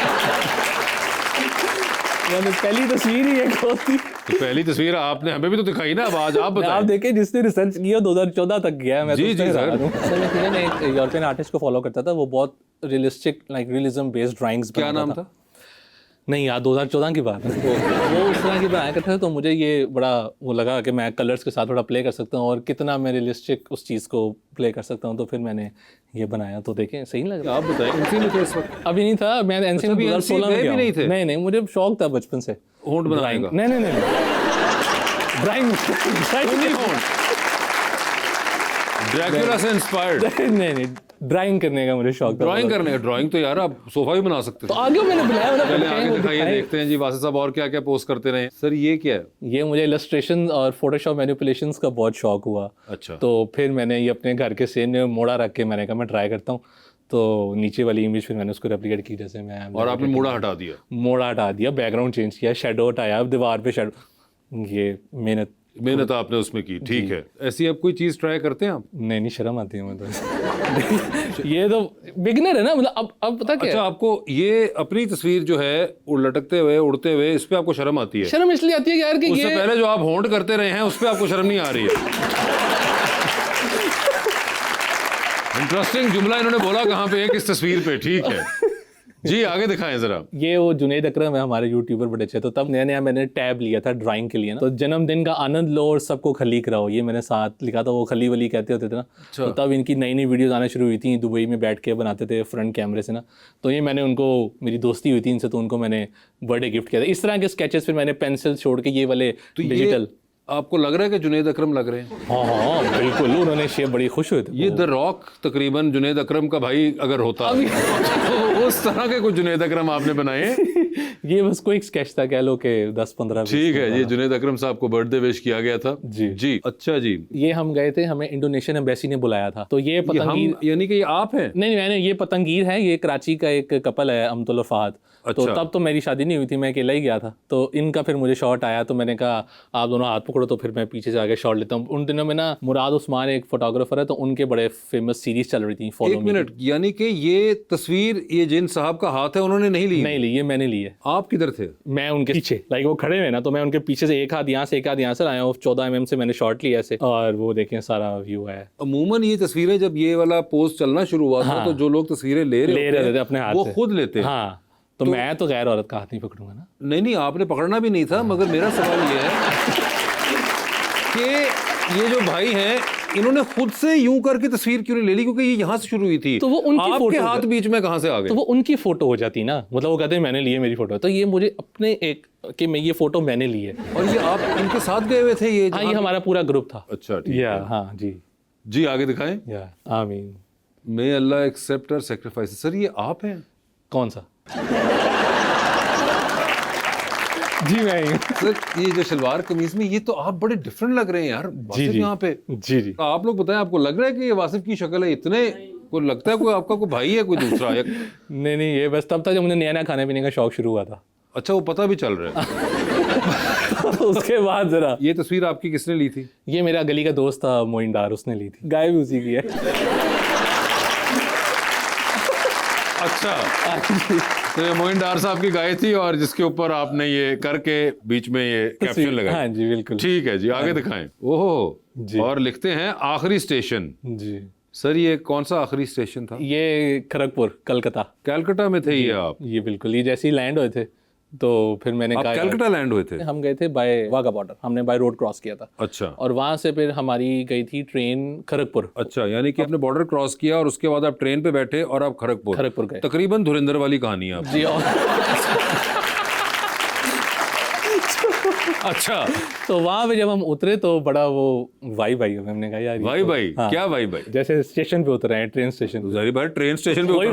मैंने पहली तस्वीर ही एक होती। तो पहली तस्वीर आपने हमें भी तो दिखाई ना, अब आज आप आप बताएं। देखें जिसने रिसर्च किया 2014 तक गया है, मैं जी, तो जी, उससे सर। हैरान हूँ। असल में मैं एक यूरोपियन आर्टिस्ट को फॉलो करता था, वो बहुत रियलिस्टिक रियलिज्म बेस्ड ड्राइंग्स क्या नाम था? नहीं यार 2014 की बात है। वो उस तरह की बनाया करता था, तो मुझे ये बड़ा वो लगा कि मैं कलर्स के साथ थोड़ा प्ले कर सकता हूँ और कितना मैं रियलिस्टिक उस चीज़ को प्ले कर सकता हूँ, तो फिर मैंने ये बनाया। तो देखें सही लग रहा है। आप बताएं, इसी में थे इस वक्त? अभी नहीं था, मैं एनसी में अभी 2016 NC में भी गया नहीं हूँ। थे? नहीं मुझे शौक था बचपन से होंठ बनाने का? नहीं ड्राइंग ड्रैकुला से इंस्पायर्ड? नहीं ड्राइंग करने का मुझे शौक था। ड्राइंग करने का? ड्राइंग तो यार आप सोफा भी बना सकते तो थे। आगे मैंने बनाया, मतलब पहले आगे दिखाइए, देखते हैं जी वासिफ साहब और क्या क्या पोस्ट करते रहे। सर ये क्या है? ये मुझे इलस्ट्रेशन और फोटोशॉप मैनिपुलेशंस का बहुत शौक हुआ। अच्छा। तो फिर मैंने ये अपने घर के सेन में मोड़ा रख के मैंने कहा मैं ट्राई करता हूँ, तो नीचे वाली इमेज फिर मैंने उसको रेप्लिकेट की जैसे मैं। और आपने मोड़ा हटा दिया? मोड़ा हटा दिया, बैकग्राउंड चेंज किया, शेडो हटाया, दीवार पे शेडो, ये मेहनत आपने उसमें की। ठीक है, ऐसी अब कोई चीज़ ट्राई करते हैं आप? नहीं शर्म आती है मुझे तो। ये तो बिगिनर है ना, मतलब अब पता क्या अच्छा, आपको ये अपनी तस्वीर जो है लटकते हुए उड़ते हुए, इस पे आपको शर्म आती है? शर्म इसलिए आती है यार कि उससे ये पहले जो आप होंठ करते रहे हैं उस पे आपको शर्म नहीं आ रही है? इंटरेस्टिंग जुमला इन्होंने बोला कहाँ पे है, किस तस्वीर पे? ठीक है जी, आगे दिखाएं जरा। ये वो जुनेद अकरम है हमारे यूट्यूबर बड़े अच्छे, तो तब नया नया मैंने टैब लिया था ड्राइंग के लिए ना, तो जन्मदिन का आनंद लो और सबको खलीक रहो, ये मैंने साथ लिखा था। वो खली वली कहते होते थे ना, तो तब इनकी नई नई वीडियोस आना शुरू हुई थी, दुबई में बैठ के बनाते थे फ्रंट कैमरे से ना, तो ये मैंने उनको, मेरी दोस्ती हुई थी इनसे, तो उनको मैंने बर्थडे गिफ्ट किया था। इस तरह के स्केचेस फिर मैंने पेंसिल छोड़ के ये वाले डिजिटल। आपको लग रहा है कि जुनेद अकरम लग रहे हैं? हाँ बिल्कुल, उन्होंने शेप बड़ी खुश हुए थे। ये द रॉक तकरीबन जुनेद अकरम का भाई अगर होता तो उस तरह के कुछ जुनेद अकरम आपने बनाए? ये बस कोई स्केच था, कह लो कि 10-15। ठीक है, ये जुनेद अकरम साहब को बर्थडे विश किया गया था। जी अच्छा जी। ये हम गए थे, हमें इंडोनेशियन एम्बेसी ने बुलाया था, तो ये पतंगीर, यानी कि ये आप हैं? नहीं मैंने, ये पतंगीर है, ये कराची का एक कपल है अमतुल फहद। तो तब तो मेरी शादी नहीं हुई थी, मैं अकेला ही गया था, तो इनका फिर मुझे शॉट आया, तो मैंने कहा आप दोनों हाथ पकड़ो, तो फिर मैं पीछे से आगे शॉट लेता हूँ। उन दिनों में ना मुराद उस्मान एक फोटोग्राफर है, तो उनके बड़े फेमस सीरीज चल रही थी फॉलो। एक मिनट, यानी कि ये तस्वीर ये जिन साहब का हाथ है उन्होंने नहीं ली? नहीं ली, ये मैंने ली है। आप किधर थे? मैं उनके पीछे, लाइक वो खड़े हुए ना, तो मैं उनके पीछे से एक हाथ यहाँ से एक हाथ यहाँ से आया हूँ, 14 mm से मैंने शॉट लिया ऐसे, और वो देखें सारा व्यू है। अमूमन ये तस्वीरें जब ये वाला पोस्ट चलना शुरू हुआ था, तो जो लोग तस्वीरें ले रहे थे अपने हाथ, वो खुद लेते। हाँ, तो मैं तो गैर औरत का हाथ नहीं पकड़ूंगा ना। नहीं आपने पकड़ना भी नहीं था, मगर मेरा सवाल ये है कि ये जो भाई हैं इन्होंने खुद से यूं करके तस्वीर क्यों नहीं ले ली? क्योंकि ये यहाँ से शुरू हुई थी, तो वो उनकी आपके फोटो हाथ बीच में कहाँ से आ गए? तो वो उनकी फोटो हो जाती ना, मतलब वो कहते हैं मैंने लिए मेरी फोटो, तो ये मुझे अपने एक कि मैं ये फोटो मैंने ली है। और ये आप इनके साथ गए हुए थे? ये हाँ, ये हमारा पूरा ग्रुप था। अच्छा ठीक है। हाँ जी आगे दिखाएं। आमीन। मे अल्लाह एक्सेप्ट आवर सैक्रिफाइस। सर ये आप हैं? कौन सा? जी मैं सर ये जो शलवार कमीज में, ये तो आप बड़े डिफरेंट लग रहे हैं यार वासिफ यहाँ पे। जी आप लोग बताएं, आपको लग रहा है कि ये वासिफ की शक्ल है? इतने को लगता है कोई आपका कोई भाई है, कोई दूसरा है? नहीं ये बस तब था जब मुझे नया नया खाने पीने का शौक शुरू हुआ था। अच्छा, वो पता भी चल रहा है। तो उसके बाद जरा। ये तस्वीर आपकी किसने ली थी? ये मेरा गली का दोस्त था मोइन डार, उसने ली थी। गाय भी उसी की है। अच्छा, तो ये मोइन डार साहब की गाय थी, और जिसके ऊपर आपने ये करके बीच में ये कैप्शन लगाया। हाँ जी बिल्कुल। ठीक है जी, आगे दिखाएं। ओहो, और लिखते हैं आखिरी स्टेशन। जी सर ये कौन सा आखिरी स्टेशन था? ये खड़गपुर, कलकत्ता। कलकत्ता में थे ये आप? ये बिल्कुल, ये जैसे ही लैंड हुए थे तो फिर मैंने कहा कलकत्ता लैंड हुए थे? हम गए थे बाय वाघा बॉर्डर, हमने बाय रोड क्रॉस किया था। अच्छा। और वहां से फिर हमारी गई थी ट्रेन खड़गपुर। अच्छा, यानी कि आपने बॉर्डर क्रॉस किया और उसके बाद आप ट्रेन पे बैठे और आप खड़गपुर गए। तकरीबन धुरंधर वाली कहानी है आपकी। जी अच्छा, तो वहां पे जब हम उतरे तो बड़ा वो वाइब आई, हमने कहा यार वाइब आई। क्या वाइब आई? जैसे स्टेशन पे उतरे हैं, ट्रेन स्टेशन। जाहिर बात, ट्रेन स्टेशन पे वही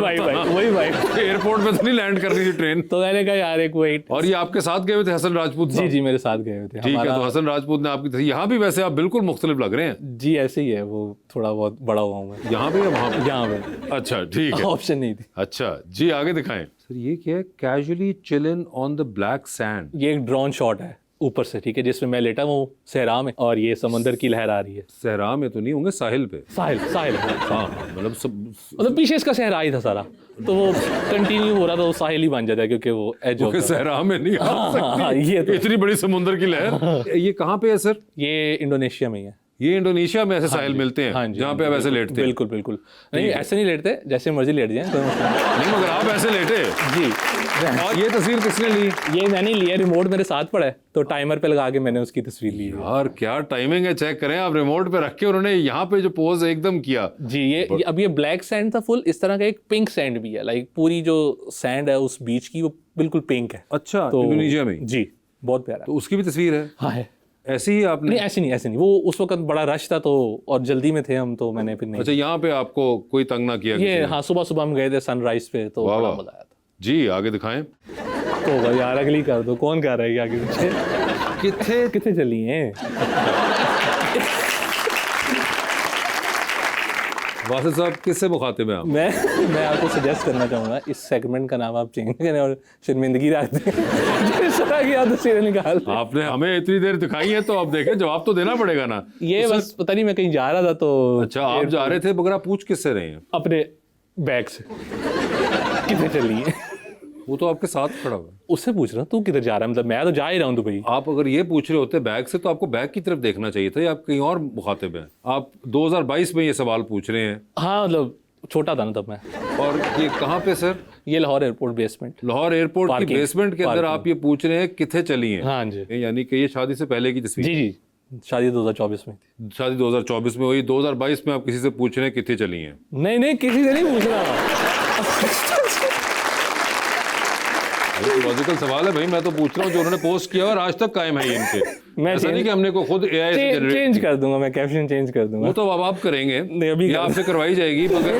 वाइब एयरपोर्ट पे तो नहीं लैंड कर रही थी ट्रेन। तो मैंने कहा यार एक वेट। और ये आपके साथ गए हुए थे हसन राजपूत? जी मेरे साथ गए हुए थे। ठीक है, तो हसन राजपूत ने आपकी, यहाँ भी वैसे आप बिल्कुल मुख्तलिफ लग रहे हैं। जी ऐसे ही है, वो थोड़ा बहुत बड़ा हुआ हूँ मैं। यहाँ पे या वहाँ पे? यहाँ पे। अच्छा ठीक है, ऑप्शन नहीं थी। अच्छा जी आगे दिखाएं। सर ये क्या है, casually chilling on the black sand? ये एक ड्रोन शॉट है ऊपर से, ठीक है, जिसमें मैं लेटा हूँ सहरा में और ये समंदर की लहर आ रही है। सहरा में तो नहीं होंगे, साहिल पे? साहिल हाँ मतलब मतलब पीछे इसका सहरा ही था सारा, तो वो कंटिन्यू हो रहा था, वो साहिल ही बन जाता है क्योंकि वो एज होता है। सहरा में नहीं आ सकती। ये तो इतनी बड़ी समुंदर की लहर। ये कहाँ पे है सर? ये इंडोनेशिया में ही है। ये इंडोनेशिया में ऐसे साहिल मिलते हैं? हाँ जी, जहाँ पे आप ऐसे लेटते हैं? बिल्कुल बिल्कुल नहीं, ऐसे नहीं लेटते, जैसे मर्जी लेट जाए कोई मसला नहीं, मगर आप ऐसे लेटे जी। और ये तस्वीर किसने ली? ये मैंने लिया, रिमोट मेरे साथ पड़ा है तो टाइमर पे लगा के मैंने उसकी तस्वीर ली है। यार क्या टाइमिंग है, चेक करें आप, रिमोट पे रख के उन्होंने यहाँ पे जो पोज एकदम किया जी। ये अब ये ब्लैक सैंड था फुल, इस तरह का एक पिंक सैंड भी है, लाइक पूरी जो सैंड है उस बीच की वो बिल्कुल पिंक है। अच्छा, तो इंडोनेशिया में? जी, बहुत प्यारा। तो उसकी भी तस्वीर है? हाँ है। ऐसी ही आपने? नहीं ऐसे नहीं, वो उस वक्त बड़ा रश था तो और जल्दी में थे हम, तो मैंने फिर नहीं। अच्छा, यहाँ पे आपको कोई तंग ना किया? ये हाँ, सुबह हम गए थे सनराइज पे, तो बड़ा मजा आया था जी। आगे दिखाएं तो यार, अगली कर दो, कौन कर रहा है आगे पीछे? कितने चली हैं? वासिफ साहब किससे मुखातिब हैं आप? मैं आपको सजेस्ट करना चाहूँगा इस सेगमेंट का नाम आप चेंज करें और शर्मिंदगी रख दें। जिस तरह की आप तस्वीरें निकाल। आपने हमें इतनी देर दिखाई है तो आप देखें, जवाब तो देना पड़ेगा ना। ये बस पता नहीं, मैं कहीं जा रहा था तो। अच्छा, आप जा रहे थे, मगर आप पूछ किससे रहे हैं? अपने बैग से। कितने चली है? वो तो आपके साथ खड़ा हुआ है। उससे पूछ रहा हूँ तू किधर जा रहा है, मतलब मैं तो जा ही रहा हूँ दुबई। आप अगर ये पूछ रहे होते बैग से तो आपको बैग की तरफ देखना चाहिए था, या आप कहीं और मुखातिब हैं? आप 2022 में ये सवाल पूछ रहे हैं? हाँ मतलब छोटा था ना तब मैं। और ये कहाँ पे सर? ये Lahore airport basement. Lahore airport की बेसमेंट के अंदर आप ये पूछ रहे हैं किथे चली हैं? हाँ जी। यानी कि ये शादी से पहले की तस्वीर? जी, शादी 2024 में थी। शादी 2024 में हुई, 2022 में आप किसी से पूछ रहे हैं किथे चली हैं? नहीं किसी से नहीं पूछ रहा। लॉजिकल सवाल है भाई, मैं तो पूछ रहा हूँ जो उन्होंने पोस्ट किया और आज तक कायम है ये इनके। मैं ऐसा नहीं कि हमने को खुद एआई से जनरेट चेंज कर दूंगा, मैं कैप्शन चेंज कर दूंगा। वो तो अब आप करेंगे, अभी आपसे करवाई जाएगी, मगर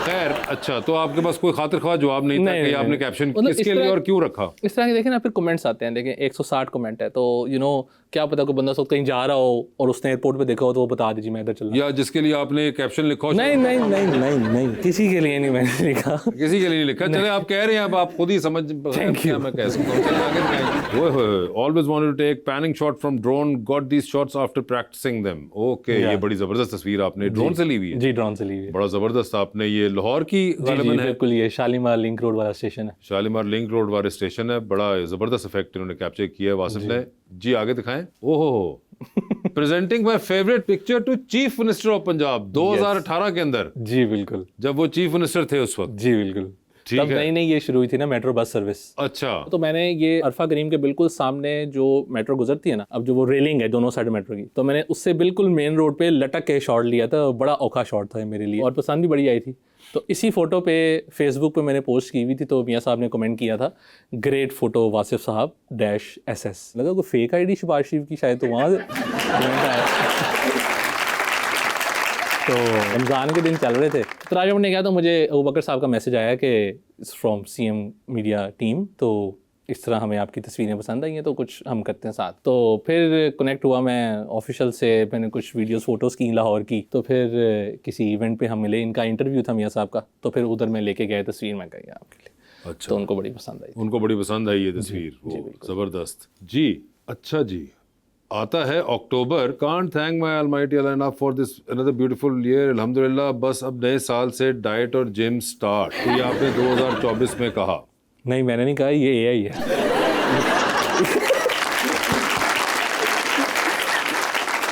खैर। अच्छा, तो आपके पास कोई खातिर ख्वाह जवाब नहीं था कि आपने कैप्शन किसके लिए और क्यों रखा? इस तरह के देखें ना, फिर कमेंट्स आते हैं, देखें 160 कमेंट है, तो क्या पता कोई बंदा कहीं जा रहा हो और उसने एयरपोर्ट पे देखा हो तो वो बता दीजिए मैं इधर चल रहा हूं। या जिसके लिए आपने कैप्शन लिखा हो? नहीं, किसी के लिए नहीं मैंने लिखा। किसी के लिए नहीं लिखा। चले, आप कह रहे हैं, अब आप खुद ही समझ। Thank you. मैं कह सकता हूं। Always wanted to take panning shot from drone, got these shots after practicing them. Okay, ये बड़ी जबरदस्त तस्वीर आपने ड्रोन से ली हुई है? जी, ड्रोन से ली हुई है। बड़ा जबरदस्त। आपने ये लाहौर की गालिबन है? बिल्कुल, ये शालीमार लिंक रोड वाला स्टेशन है। शालीमार लिंक रोड वाला स्टेशन है। बड़ा जबरदस्त इफेक्ट इन्होंने कैप्चर किया है वासिफ ने जी। आगे दिखाएं। ओहो, presenting my favourite picture to chief minister of Punjab 2018 के अंदर। जी बिल्कुल, जब वो चीफ मिनिस्टर थे उस वक्त। जी बिल्कुल। तब नई ये शुरू हुई थी ना मेट्रो बस सर्विस। अच्छा, तो मैंने ये अरफा करीम के बिल्कुल सामने जो मेट्रो गुजरती है ना, अब जो वो रेलिंग है दोनों साइड मेट्रो की, तो मैंने उससे बिल्कुल मेन रोड पे लटक के शॉट लिया था। बड़ा औखा शॉट था मेरे लिए और पसंद भी बड़ी आई थी। तो इसी फोटो पे फेसबुक पे मैंने पोस्ट की हुई थी, तो मियाँ साहब ने कमेंट किया था, ग्रेट फोटो वासिफ साहब -SS। लगा कोई फेक आईडी शबाज शरीफ की शायद, तो वहाँ तो रमज़ान के दिन चल रहे थे, तो राजा ने कहा, तो मुझे अबू बकर साहब का मैसेज आया कि it's from CM media team, तो इस तरह हमें आपकी तस्वीरें पसंद आई हैं तो कुछ हम करते हैं साथ। तो फिर कनेक्ट हुआ मैं ऑफिशियल से, मैंने कुछ वीडियोस फोटोज़ की लाहौर की, तो फिर किसी इवेंट पे हम मिले, इनका इंटरव्यू था मियाँ साहब का, तो फिर उधर मैं लेके गया तस्वीर मैं गई आपके लिए। अच्छा, तो उनको बड़ी पसंद आई। उनको बड़ी पसंद आई ये तस्वीर, ज़बरदस्त जी। अच्छा जी, आता है October. Can't thank my almighty Allah enough for this another beautiful year. अल्हम्दुलिल्लाह, बस अब नए साल से डाइट और जिम स्टार्ट। तो ये आपने 2024 में कहा? नहीं, मैंने नहीं कहा, ये AI है।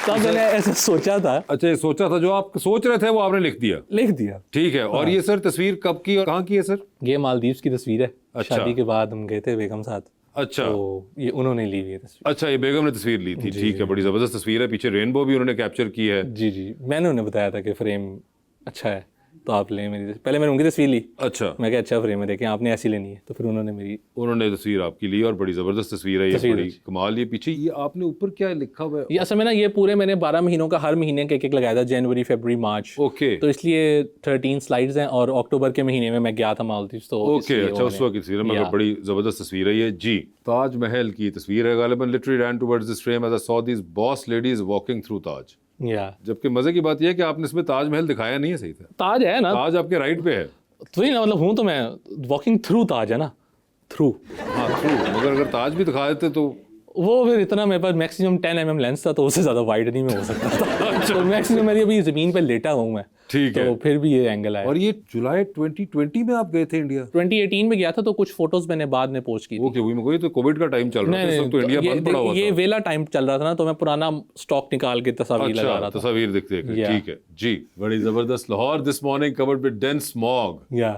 तब मैंने ऐसा सोचा था। अच्छा, ये सोचा था, जो आप सोच रहे थे वो आपने लिख दिया। ठीक है। और ये सर तस्वीर कब की और कहाँ की है सर? ये मालदीव्स की तस्वीर है। अच्छा। शादी के बाद हम गए थे बेगम साथ। अच्छा, तो ये उन्होंने ली हुई है तस्वीर। अच्छा, ये बेगम ने तस्वीर ली थी। ठीक है, बड़ी जबरदस्त तस्वीर है। पीछे रेनबो भी उन्होंने कैप्चर की है। जी, मैंने उन्हें बताया था कि फ्रेम अच्छा है तो आप लें मेरी। पहले मैंने उनकी तस्वीर ली। अच्छा, मैं क्या अच्छा फ्रेम है, देखें आपने ऐसी लेनी है, तो फिर उन्होंने तस्वीर आपकी ली और बड़ी जबरदस्त तस्वीर है ये, बड़ी कमाल। ये पीछे ये आपने ऊपर क्या लिखा हुआ है? ये असल में ना, ये पूरे मैंने 12 महीनों का हर महीने का एक लगाया था, जनवरी, फरवरी, मार्च। ओके, तो इसलिए 13 स्लाइड्स हैं और अक्टूबर के महीने में मैं गया था मालदीव्स। तो ओके, अच्छा, उस वक्त की तस्वीर है, मगर बड़ी जबरदस्त तस्वीर है ये जी। ताजमहल की तस्वीर है। गालिबन literally ran towards this frame as I saw these boss ladies walking through Taj. या जबकि मजे की बात यह है कि आपने इसमें ताजमहल दिखाया नहीं है। सही था, ताज है ना, ताज आपके राइट पे है। तो ही ना, मतलब हूँ तो मैं वॉकिंग थ्रू ताज है ना, थ्रू। हाँ थ्रू, मगर अगर ताज भी दिखा देते तो वो फिर इतना मेरे पास मैक्सिमम 10 mm लेंस था, तो उससे ज़्यादा वाइड नहीं मैं हो सकता था। तो मैक्सिमम मेरी अभी ज़मीन पे लेटा हूँ मैं, ठीक है। तो फिर भी ये एंगल आया। और ये जुलाई 2020 में आप गए थे इंडिया? 2018 में गया था, तो कुछ फोटोज मैंने बाद में पोस्ट की थी। ओके, वही मैं कोई तो कोविड का टाइम चल रहा था, इस वक्त तो इंडिया बंद पड़ा हुआ था। ये वेला टाइम चल रहा था ना, तो मैं पुराना स्टॉक निकाल के तस्वीर लगा रहा था। तस्वीर दिखते थे, ठीक है जी। बड़ी जबरदस्त। Lahore this morning covered with dense smog. या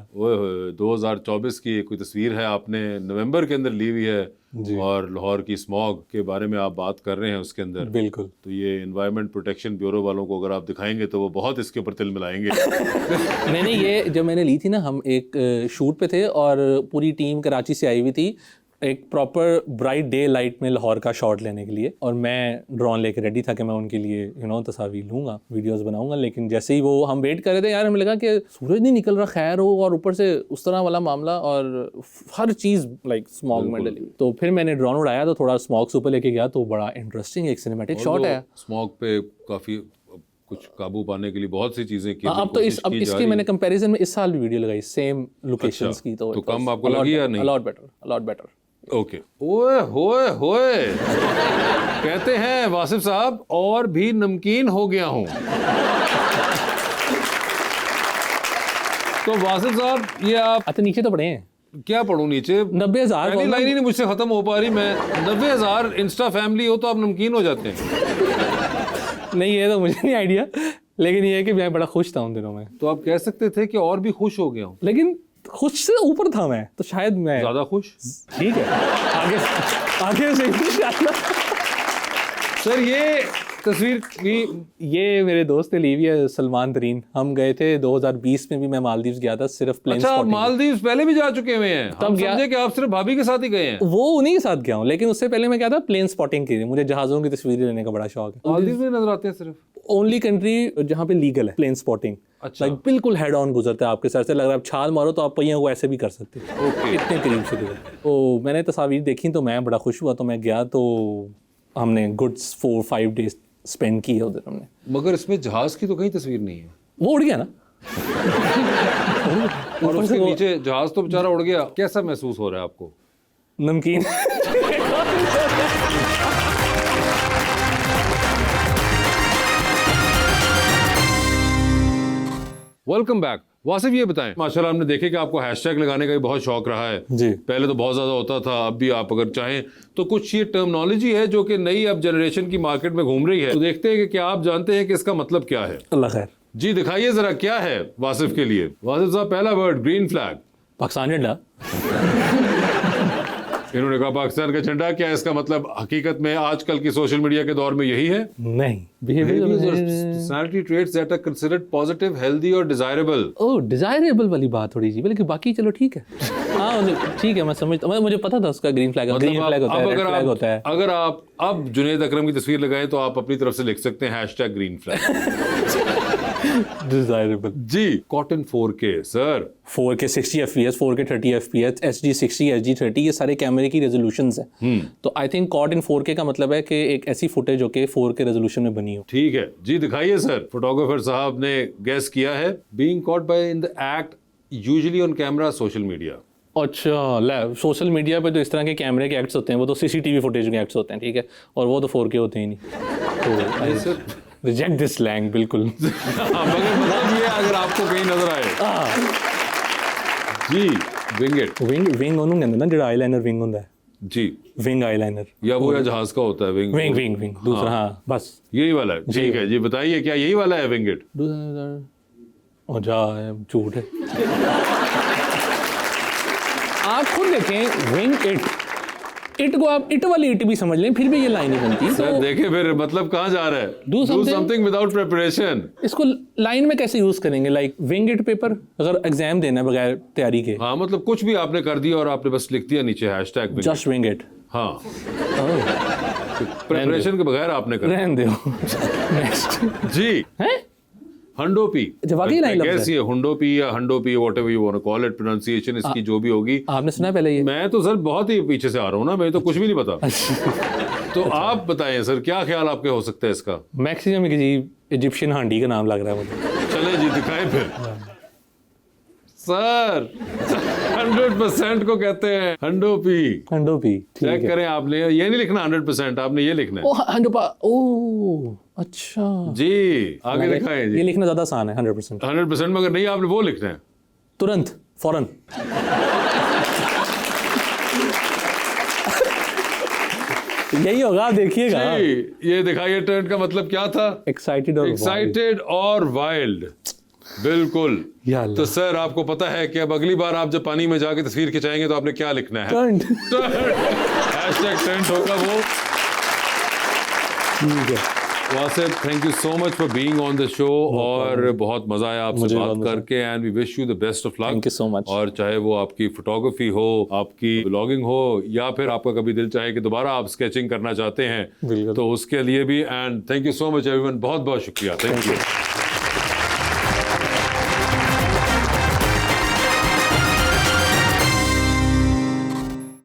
2024 की कोई तस्वीर है, आपने नवंबर के अंदर ली हुई है, और लाहौर की स्मॉग के बारे में आप बात कर रहे हैं उसके अंदर। बिल्कुल। तो ये एनवायरनमेंट प्रोटेक्शन ब्यूरो वालों को अगर आप दिखाएंगे तो वो बहुत इसके ऊपर तिल मिलाएंगे। मैंने ये जब मैंने ली थी ना, हम एक शूट पे थे और पूरी टीम कराची से आई हुई थी, एक प्रॉपर ब्राइट डे लाइट में लाहौर का शॉट लेने के लिए, और मैं ड्रोन लेके रेडी था कि मैं उनके लिए तस्वीर लूँगा, वीडियोस बनाऊंगा। लेकिन जैसे ही वो हम वेट कर रहे थे यार, हमें लगा कि सूरज नहीं निकल रहा, खैर हो, और ऊपर से उस तरह वाला मामला, और हर चीज़ लाइक स्मॉग में डली। तो फिर मैंने ड्रोन उड़ाया, तो थोड़ा स्मॉग से ऊपर लेके गया, तो बड़ा इंटरेस्टिंग एक सिनेमैटिक शॉट है। स्मॉग पे काफ़ी कुछ काबू पाने के लिए बहुत सी चीज़ें की। अब तो इसकी मैंने कंपैरिजन में इस साल भी वीडियो लगाई सेम लोकेशंस की, तो कम आपको लगी या नहीं? Allot better. ओके। ओए होए होए, कहते हैं वासिफ साहब और भी नमकीन हो गया हूं। तो वासिफ साहब ये आप अच्छा नीचे तो पढ़े हैं, क्या पढ़ूं नीचे? 90,000 लाइन ही नहीं मुझसे खत्म हो पा रही। मैं 90,000 इंस्टा फैमिली हो तो आप नमकीन हो जाते हैं। नहीं, ये तो मुझे नहीं आइडिया, लेकिन ये है कि मैं बड़ा खुश था उन दिनों में। तो आप कह सकते थे कि और भी खुश हो गया हूं, लेकिन खुश से ऊपर था मैं, तो शायद मैं ज्यादा खुश। ठीक है, आगे से इंशाल्लाह। सर ये तस्वीर भी ये मेरे दोस्त ने ली हुई है, सलमान तरीन। हम गए थे 2020 में भी, मैं मालदीव्स गया था सिर्फ प्लेन अच्छा, आप स्पॉटिंग। मालदीव्स पहले भी जा चुके हुए हैं? तब हम गया- समझे कि आप सिर्फ भाभी के साथ ही गए हैं। वो उन्हीं के साथ गया हूँ, लेकिन उससे पहले मैं क्या था, प्लेन स्पॉटिंग की थी। मुझे जहाज़ों की तस्वीरें लेने का बड़ा शौक है। मालदीव्स में नजर आते हैं सिर्फ? ओनली कंट्री जहाँ पे लीगल है प्लेन स्पॉटिंग। अच्छा। लाइक बिल्कुल हेड ऑन गुजरता है आपके सर से, लग रहा है आप छाल मारो तो आप पहियों को ऐसे भी कर सकते हो। ओके। इतने करीब से गुजर। तो मैंने तस्वीर देखी तो मैं बड़ा खुश हुआ, तो मैं गया, तो हमने गुड 4-5 डेज स्पेंड किए उधर हमने। मगर इसमें जहाज की तो कहीं तस्वीर नहीं है। वो उड़ गया ना। और उसके नीचे जहाज तो बेचारा उड़ गया। कैसा महसूस हो रहा है आपको? नमकीन। Welcome back. वासिफ ये बताएं, माशाल्लाह हमने देखे कि आपको हैशटैग लगाने का भी बहुत शौक रहा है जी। पहले तो बहुत ज़्यादा होता था, अब भी आप अगर चाहें तो कुछ ये टर्मिनोलॉजी है जो कि नई अब जनरेशन की मार्केट में घूम रही है, तो देखते हैं कि क्या आप जानते हैं कि इसका मतलब क्या है। अल्लाह खैर। जी दिखाइए जरा, क्या है वासिफ के लिए? वासिफ साहब पहला वर्ड ग्रीन फ्लैग। पाकिस्तान झंडा। इन्होंने कहा पाकिस्तान का झंडा। क्या इसका मतलब हकीकत में आजकल की सोशल मीडिया के दौर में यही है? नहीं, personality traits that are considered positive, healthy और डिजायरेबल। ओह, डिजायरेबल वाली बात थोड़ी सी, बल्कि बाकी चलो ठीक है। हाँ मतलब ठीक है, मैं समझता हूँ, मुझे पता था उसका ग्रीन फ्लैग होता है, अगर आप अब जुनेद अकरम की तस्वीर लगाएं तो आप अपनी तरफ से लिख सकते हैं हैशटैग ग्रीन फ्लैग। डिजायरेबल। जी। Cotton 4K sir, 4K 60 FPS, 4K 30 FPS, HD 60, HD 30, ये सारे कैमरे की रेजोल्यूशंस हैं। तो I think caught in 4K का मतलब है कि एक ऐसी फुटेज जो कि 4K रेजोल्यूशन में बनी हो। ठीक है जी, दिखाइए सर। फोटोग्राफर साहब ने गेस किया है, being caught by in the act usually on camera social media. अच्छा, सोशल मीडिया पे तो इस तरह के कैमरे के एक्ट्स होते हैं, वो तो CCTV फुटेज के एक्ट्स होते हैं, ठीक है, और वो तो 4K होते ही नहीं। तो रिजेक्ट दिस स्लैंग बिल्कुल। मगर मतलब ये अगर आपको कहीं नजर आए जी, विंग ਉਹਨੂੰ ਕਹਿੰਦੇ ਨਾ ਜਿਹੜਾ ਆਈਲਾਈਨਰ ਵਿੰਗ ਹੁੰਦਾ ਹੈ जी, विंग आईलाइनर, या वो या जहाज का होता है विंग? विंग दूसरा। हाँ बस यही वाला है। ठीक है जी, बताइए क्या यही वाला है विंगेट? और जा झूठ है। आप खुद देखें विंग इट को आप इट वाली इट भी समझ लें, फिर भी ये लाइन ही बनती है। सर तो देखे फिर मतलब कहाँ जा रहा है? Do something without preparation। इसको लाइन में कैसे यूज करेंगे? लाइक विंग इट पेपर, अगर एग्जाम देना है बगैर तैयारी के। हाँ मतलब कुछ भी आपने कर दिया और आपने बस लिख दिया नीचे हैशटैग जस्ट विंग इट। हाँ, प्रिपरेशन के बगैर आपने कर रहने दो। नेक्स्ट जी। हैं हंडोपी, जब वाकई लाइन लफ्ज़ है। कैसी है हुंडोपी या हंडोपी, whatever you want to call it, pronunciation इसकी जो भी होगी। आपने सुना है पहले ये? मैं तो सर बहुत ही पीछे से आ रहा हूँ ना, मैं तो कुछ भी नहीं पता। तो आप बताएं सर, क्या ख्याल आपके हो सकता है इसका? मैक्सिमम किसी इजिप्शियन हांडी का नाम लग रहा है मुझे। चले जी, दिखाएं फिर। सर 100% को कहते हैं हंडोपी। हंडोपी, ठीक चेक है। करें, आपने ये नहीं लिखना 100%, आपने ये लिखना है। ओ हंडोपा, ओ अच्छा जी आगे दिखाएं ये जी। लिखना ज्यादा आसान है 100%। 100% मगर नहीं, आपने वो लिखना है तुरंत, फौरन। यही होगा, आप देखिएगा। जी। ये दिखाइए, ट्रेंड का मतलब क्या था? एक्साइटेड और एक्साइटेड और वाइल्ड। बिल्कुल। या अल्लाह। तो सर आपको पता है कि अब अगली बार आप जब पानी में जाके तस्वीर खिंचाएंगे तो आपने क्या लिखना है? टर्न्ड। #ट्रेंड होगा वो। ठीक है। Wasif, thank you so much for being on the show, और बहुत मजा आया आपसे मुझे बात बहुत मजा आया। करके, and we wish you the best of luck. Thank you so much. और चाहे वो आपकी फोटोग्राफी हो, आपकी ब्लॉगिंग हो, या फिर आपका कभी दिल चाहे कि दोबारा आप स्केचिंग करना चाहते हैं, बिल्कुल। तो उसके लिए भी, and thank you so much everyone, बहुत बहुत शुक्रिया। Thank you.